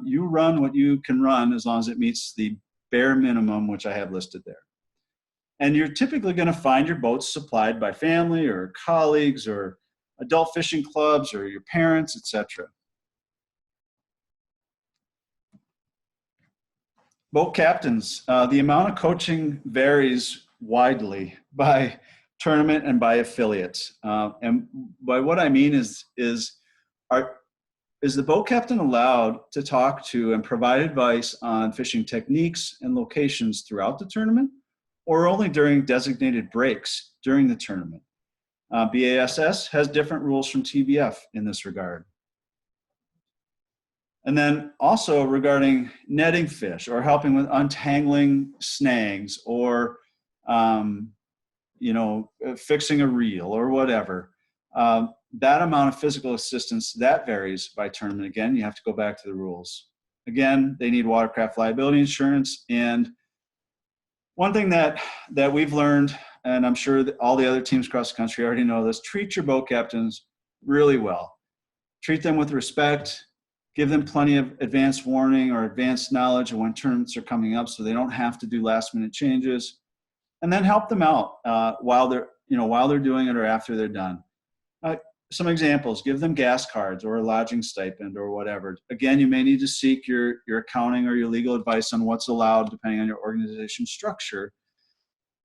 You run what you can run as long as it meets the bare minimum, which I have listed there. And you're typically going to find your boats supplied by family or colleagues or adult fishing clubs or your parents, etc. Boat captains, the amount of coaching varies widely by tournament and by affiliates. And by what I mean is the boat captain allowed to talk to and provide advice on fishing techniques and locations throughout the tournament, or only during designated breaks during the tournament? BASS has different rules from TBF in this regard. And then also regarding netting fish or helping with untangling snags or, fixing a reel or whatever. That amount of physical assistance, that varies by tournament. Again, you have to go back to the rules. Again, they need watercraft liability insurance. And one thing that we've learned, and I'm sure that all the other teams across the country already know this, treat your boat captains really well. Treat them with respect. Give them plenty of advanced warning or advanced knowledge of when tournaments are coming up so they don't have to do last-minute changes. And then help them out while they're doing it or after they're done. Some examples, give them gas cards or a lodging stipend or whatever. Again, you may need to seek your accounting or your legal advice on what's allowed depending on your organization structure.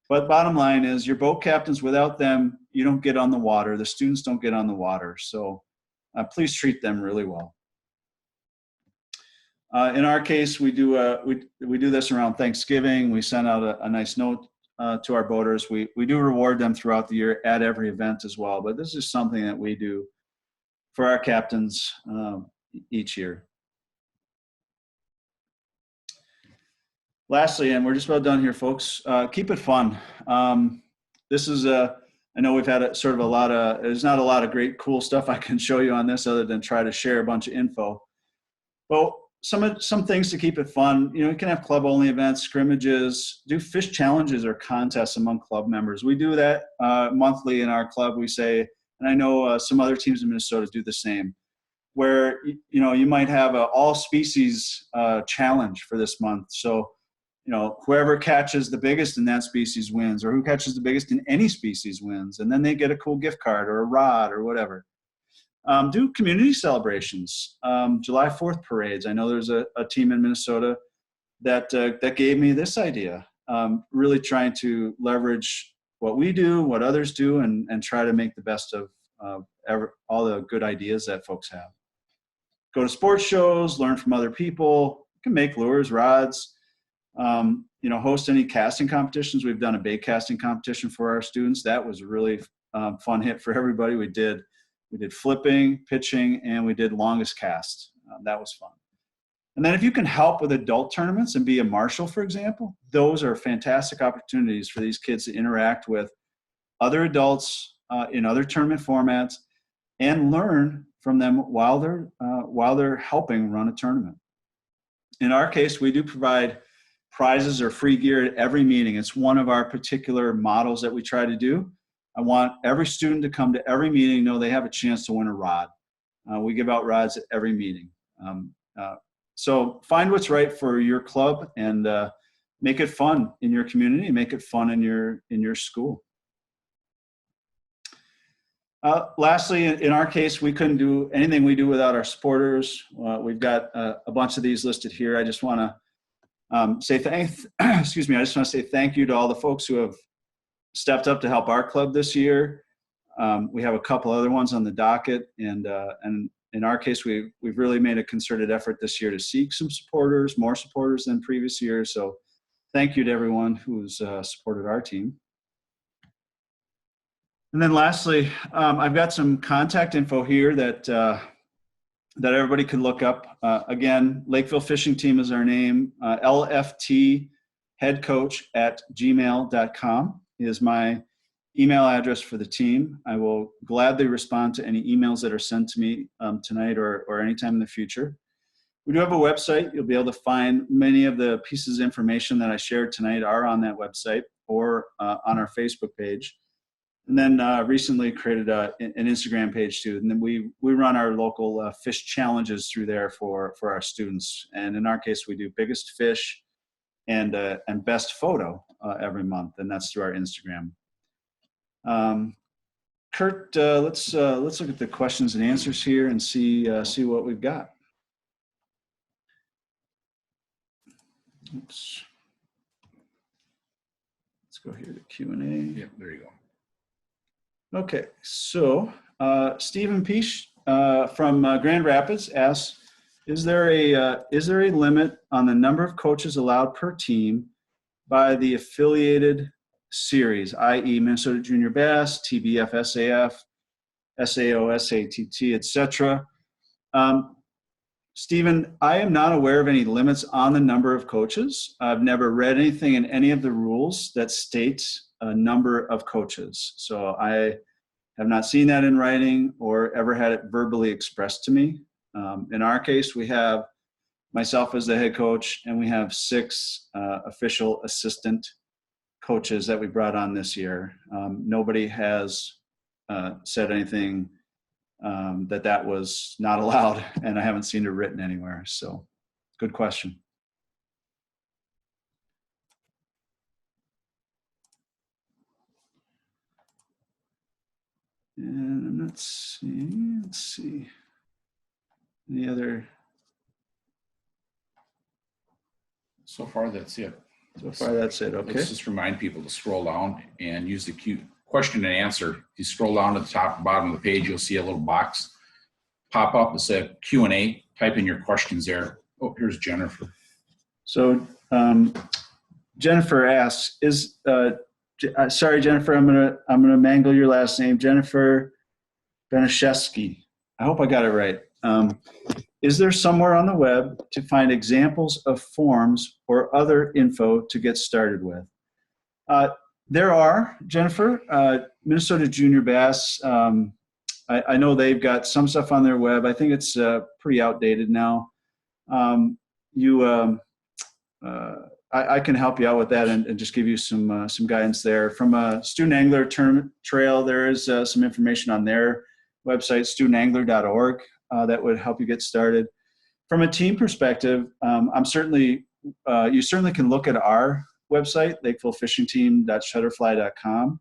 But bottom line is your boat captains, without them, you don't get on the water. The students don't get on the water. So please treat them really well. In our case, we do this around Thanksgiving. We send out a nice note to our boaters. We do reward them throughout the year at every event as well, but this is something that we do for our captains each year. Lastly, and we're just about done here, folks, keep it fun. This is I know we've had there's not a lot of great cool stuff I can show you on this other than try to share a bunch of info. Well, some things to keep it fun. You can have club only events, scrimmages, do fish challenges or contests among club members. We do that monthly in our club. We say, and I know some other teams in Minnesota do the same, where you might have an all species challenge for this month. So whoever catches the biggest in that species wins, or who catches the biggest in any species wins, and then they get a cool gift card or a rod or whatever. Do community celebrations, July 4th parades. I know there's a team in Minnesota that gave me this idea, really trying to leverage what we do, what others do, and try to make the best of all the good ideas that folks have. Go to sports shows, learn from other people. You can make lures, rods, host any casting competitions. We've done a bait casting competition for our students. That was a really fun hit for everybody. We did flipping, pitching, and we did longest cast. That was fun. And then if you can help with adult tournaments and be a marshal, for example, those are fantastic opportunities for these kids to interact with other adults in other tournament formats and learn from them while they're helping run a tournament. In our case, we do provide prizes or free gear at every meeting. It's one of our particular models that we try to do. I want every student to come to every meeting, know they have a chance to win a rod. We give out rods at every meeting. So find what's right for your club and make it fun in your community, make it fun in your school. Lastly, in our case, we couldn't do anything we do without our supporters. We've got a bunch of these listed here. I just want to say I just want to say thank you to all the folks who have stepped up to help our club this year. We have a couple other ones on the docket, and in our case, we've really made a concerted effort this year to seek some supporters, more supporters than previous years. So thank you to everyone who's supported our team. And then lastly, I've got some contact info here that everybody can look up. Again, Lakeville Fishing Team is our name. LFT headcoach@gmail.com is my email address for the team. I will gladly respond to any emails that are sent to me tonight or anytime in the future. We do have a website. You'll be able to find many of the pieces of information that I shared tonight are on that website or on our Facebook page. And then recently created an Instagram page too. And then we run our local fish challenges through there for our students. And in our case, we do biggest fish and best photo every month, and that's through our Instagram. Kurt, let's look at the questions and answers here and see what we've got. Oops. Let's go here to Q&A. Yep, there you go. Okay, so Stephen Peach from Grand Rapids asks, is there a limit on the number of coaches allowed per team by the affiliated series, i.e. Minnesota Junior Bass, TBF SAF, SAO, SATT, etc.? Stephen, I am not aware of any limits on the number of coaches. I've never read anything in any of the rules that states a number of coaches. So I have not seen that in writing or ever had it verbally expressed to me. In our case, we have myself as the head coach, and we have 6 official assistant coaches that we brought on this year. Nobody has said anything that was not allowed, and I haven't seen it written anywhere. So good question. And let's see. Any other? So far, that's it. So far, that's it. Okay. Let's just remind people to scroll down and use the question and answer. If you scroll down to the top and bottom of the page, you'll see a little box pop up. It's a Q&A. Type in your questions there. Oh, here's Jennifer. So Jennifer asks, sorry, Jennifer, I'm gonna mangle your last name, Jennifer Benishevsky. I hope I got it right. Is there somewhere on the web to find examples of forms or other info to get started with? There are, Jennifer. Minnesota Junior Bass, I know they've got some stuff on their web. I think it's pretty outdated now. I can help you out with that and just give you some guidance there. From a Student Angler Tournament Trail, there is some information on their website, studentangler.org, that would help you get started. From a team perspective, you certainly can look at our website, lakevillefishingteam.shutterfly.com.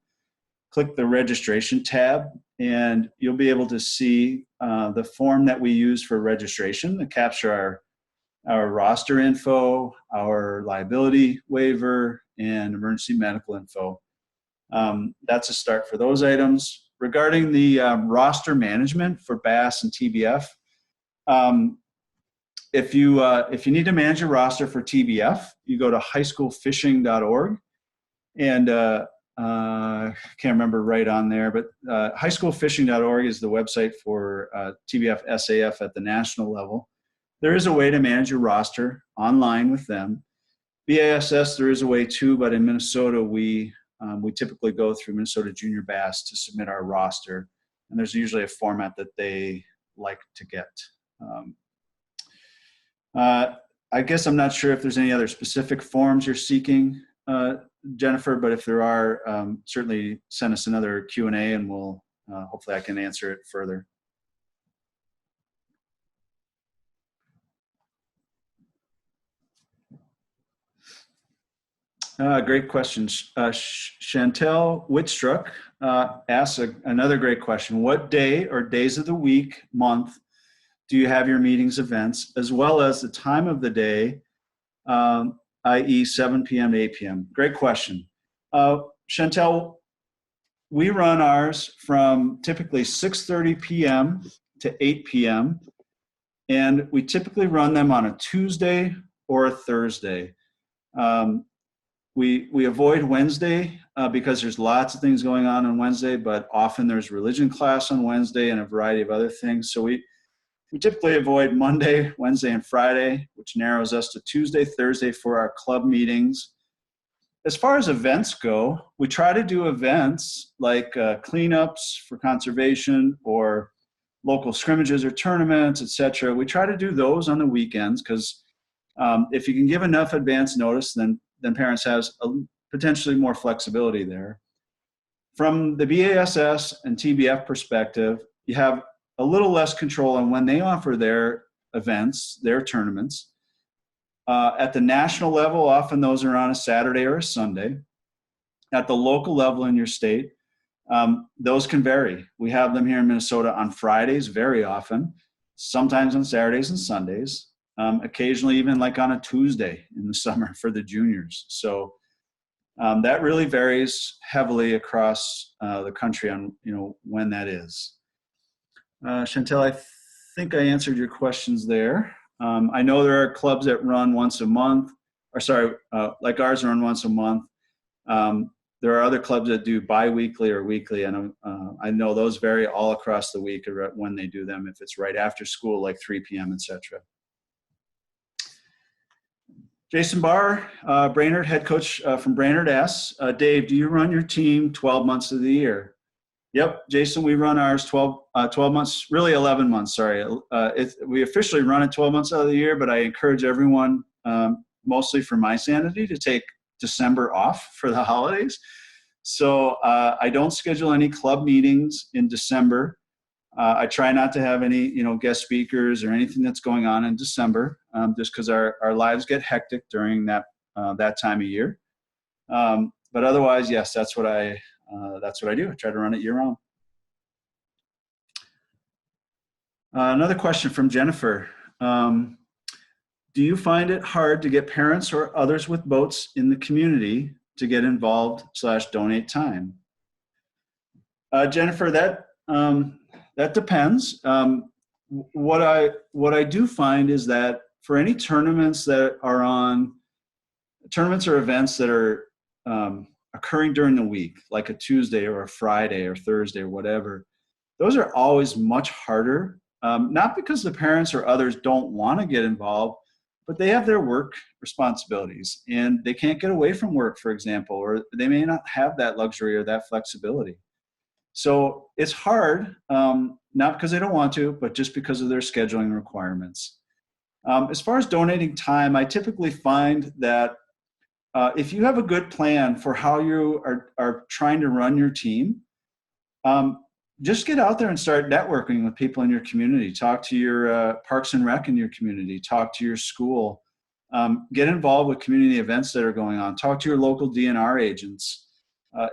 Click the registration tab, and you'll be able to see the form that we use for registration to capture our roster info, our liability waiver, and emergency medical info. That's a start for those items. Regarding the roster management for bass and TBF, if you need to manage your roster for TBF, you go to highschoolfishing.org, and can't remember right on there, but highschoolfishing.org is the website for TBF SAF at the national level. There is a way to manage your roster online with them. BASS, there is a way too, but in Minnesota, we typically go through Minnesota Junior Bass to submit our roster, and there's usually a format that they like to get. I guess I'm not sure if there's any other specific forms you're seeking, Jennifer, but if there are, certainly send us another Q&A and we'll, hopefully I can answer it further. Great question. Chantel Whitstruck asks another great question. What day or days of the week, month, do you have your meetings, events, as well as the time of the day, i.e. 7 p.m. to 8 p.m.? Great question. Chantel, we run ours from typically 6:30 p.m. to 8 p.m. and we typically run them on a Tuesday or a Thursday. We avoid Wednesday because there's lots of things going on Wednesday, but often there's religion class on Wednesday and a variety of other things. So we typically avoid Monday, Wednesday, and Friday, which narrows us to Tuesday, Thursday for our club meetings. As far as events go, we try to do events like cleanups for conservation or local scrimmages or tournaments, etc. We try to do those on the weekends because if you can give enough advance notice, then parents have potentially more flexibility there. From the BASS and TBF perspective, you have a little less control on when they offer their events, their tournaments. At the national level, often those are on a Saturday or a Sunday. At the local level in your state, those can vary. We have them here in Minnesota on Fridays very often, sometimes on Saturdays and Sundays. Occasionally even like on a Tuesday in the summer for the juniors. So that really varies heavily across the country on when that is. Chantel, I think I answered your questions there. I know there are clubs that run once a month, like ours run once a month. There are other clubs that do bi-weekly or weekly, and I know those vary all across the week when they do them, if it's right after school, like 3 p.m., etc. Jason Barr, Brainerd head coach from Brainerd asks, Dave, do you run your team 12 months of the year? Yep, Jason, we run ours 12 months, really 11 months, sorry. We officially run it 12 months out of the year, but I encourage everyone, mostly for my sanity, to take December off for the holidays. So I don't schedule any club meetings in December. I try not to have any, guest speakers or anything that's going on in December, just because our lives get hectic during that time of year. But otherwise, yes, that's what I do. I try to run it year round. Another question from Jennifer. Do you find it hard to get parents or others with boats in the community to get involved / donate time? Jennifer, that depends. what I do find is that for any tournaments that are on, tournaments or events that are occurring during the week, like a Tuesday or a Friday or Thursday or whatever, those are always much harder. Not because the parents or others don't want to get involved, but they have their work responsibilities and they can't get away from work, for example, or they may not have that luxury or that flexibility. So it's hard, not because they don't want to, but just because of their scheduling requirements. As far as donating time, I typically find that if you have a good plan for how you are trying to run your team, just get out there and start networking with people in your community. Talk to your Parks and Rec in your community. Talk to your school. Get involved with community events that are going on. Talk to your local DNR agents,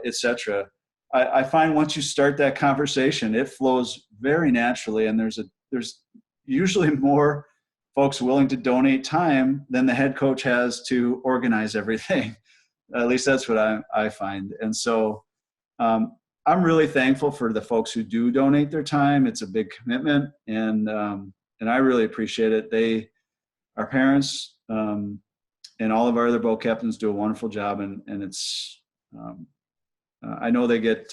etc. I find once you start that conversation, it flows very naturally, and there's usually more folks willing to donate time than the head coach has to organize everything. At least that's what I find. And so I'm really thankful for the folks who do donate their time. It's a big commitment, and I really appreciate it. Our parents and all of our other boat captains do a wonderful job, and it's I know they get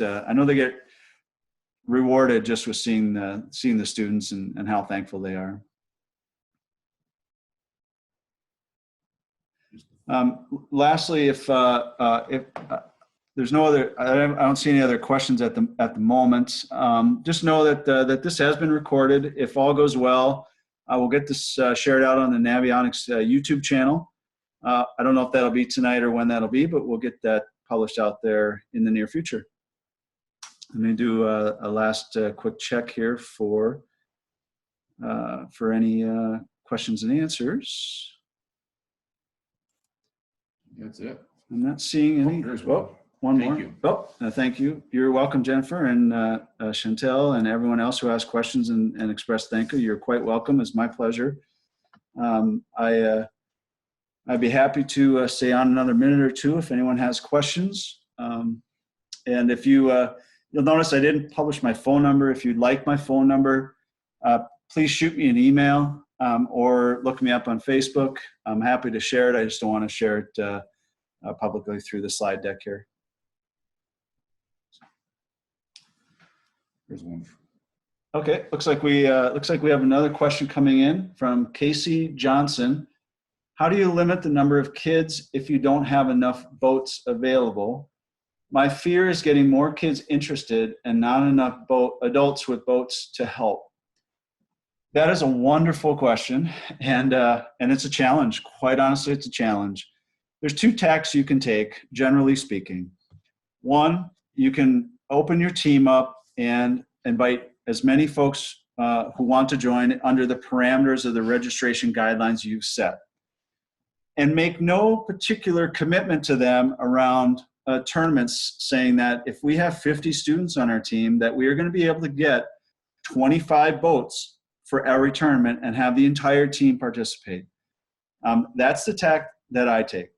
rewarded just with seeing the students and how thankful they are. Lastly, if there's no other, I don't see any other questions at the moment. Just know that this has been recorded. If all goes well, I will get this shared out on the Navionics YouTube channel. I don't know if that'll be tonight or when that'll be, but we'll get that published out there in the near future. Let me do a last quick check here for any questions and answers. That's it. I'm not seeing any. There's one. One Thank more. you. Oh, thank you. You're welcome, Jennifer, and Chantel, and everyone else who asked questions and expressed thank you. You're quite welcome. It's my pleasure. I'd be happy to stay on another minute or two if anyone has questions. And if you'll notice I didn't publish my phone number. If you'd like my phone number, please shoot me an email or look me up on Facebook. I'm happy to share it. I just don't want to share it publicly through the slide deck here. There's one. Okay, looks like we have another question coming in from Casey Johnson. How do you limit the number of kids if you don't have enough boats available? My fear is getting more kids interested and not enough adults with boats to help. That is a wonderful question, and it's a challenge. Quite honestly, it's a challenge. There's two tacks you can take, generally speaking. One, you can open your team up and invite as many folks who want to join under the parameters of the registration guidelines you've set, and make no particular commitment to them around tournaments, saying that if we have 50 students on our team, that we are going to be able to get 25 boats for every tournament and have the entire team participate. That's the tack that I take.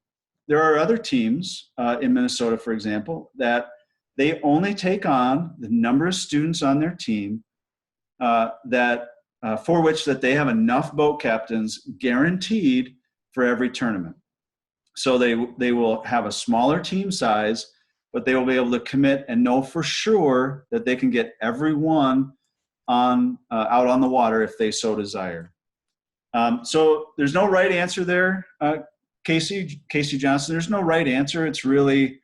There are other teams in Minnesota, for example, that they only take on the number of students on their team for which that they have enough boat captains guaranteed for every tournament. So they will have a smaller team size, but they will be able to commit and know for sure that they can get everyone out on the water if they so desire. So there's no right answer there, Casey Johnson. There's no right answer. It's really,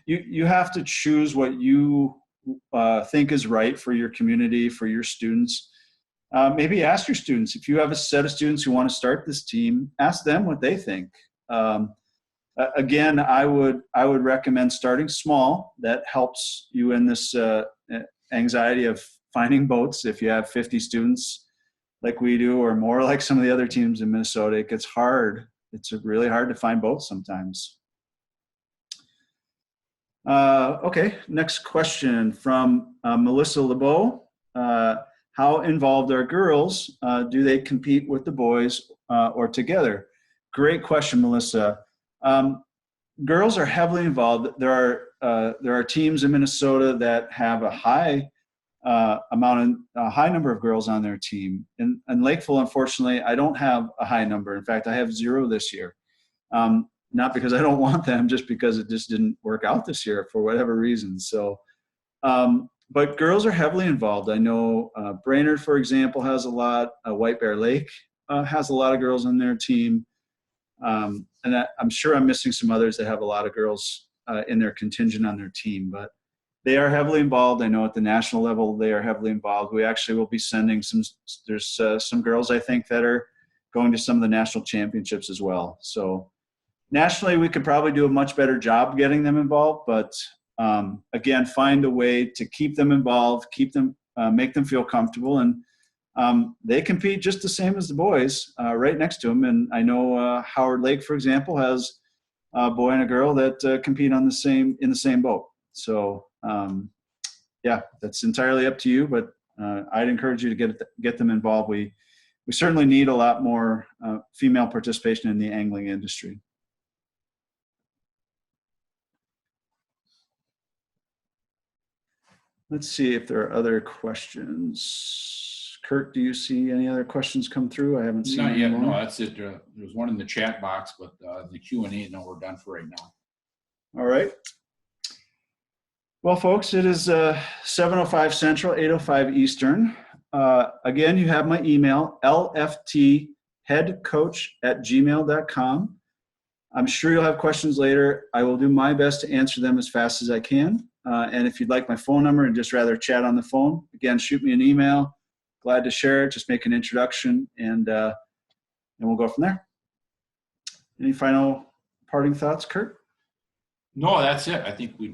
you have to choose what you think is right for your community, for your students. Maybe ask your students, if you have a set of students who want to start this team, ask them what they think. Again, I would recommend starting small. That helps you in this anxiety of finding boats. If you have 50 students like we do, or more like some of the other teams in Minnesota, it gets hard. It's really hard to find boats sometimes. Okay, next question from Melissa LeBeau. How involved are girls? Do they compete with the boys or together? Great question, Melissa. Girls are heavily involved. There are teams in Minnesota that have a high a high number of girls on their team. In Lakeville, unfortunately, I don't have a high number. In fact, I have 0 this year. Not because I don't want them, just because it just didn't work out this year for whatever reason. So, but girls are heavily involved. I know Brainerd, for example, has a lot. White Bear Lake has a lot of girls on their team. And I'm sure I'm missing some others that have a lot of girls in their contingent on their team, but they are heavily involved. I know at the national level, they are heavily involved. We actually will be sending there's some girls, I think, that are going to some of the national championships as well. So nationally, we could probably do a much better job getting them involved, but again, find a way to keep them involved, make them feel comfortable, and they compete just the same as the boys right next to them. And I know Howard Lake, for example, has a boy and a girl that compete in the same boat. So yeah, that's entirely up to you, but I'd encourage you to get them involved. We certainly need a lot more female participation in the angling industry. Let's see if there are other questions. Kurt, do you see any other questions come through? I haven't seen Not yet. any more. No, that's it. There's one in the chat box, but the Q&A, no, we're done for right now. All right. Well, folks, it is 7:05 Central, 8:05 Eastern. Again, you have my email, lftheadcoach@gmail.com. I'm sure you'll have questions later. I will do my best to answer them as fast as I can. And if you'd like my phone number and just rather chat on the phone, again, shoot me an email. Glad to share it. Just make an introduction, and we'll go from there. Any final parting thoughts, Kurt? No, that's it. I think we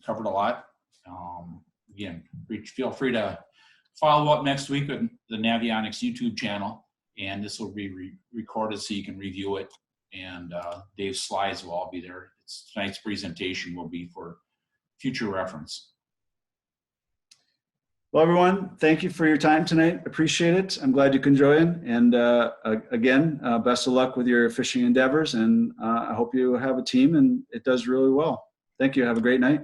covered a lot. Again, feel free to follow up next week with the Navionics YouTube channel, and this will be recorded so you can review it. And Dave's slides will all be there. Tonight's presentation will be for future reference. Well, everyone, thank you for your time tonight. Appreciate it. I'm glad you can join. And again, best of luck with your fishing endeavors. And I hope you have a team and it does really well. Thank you. Have a great night.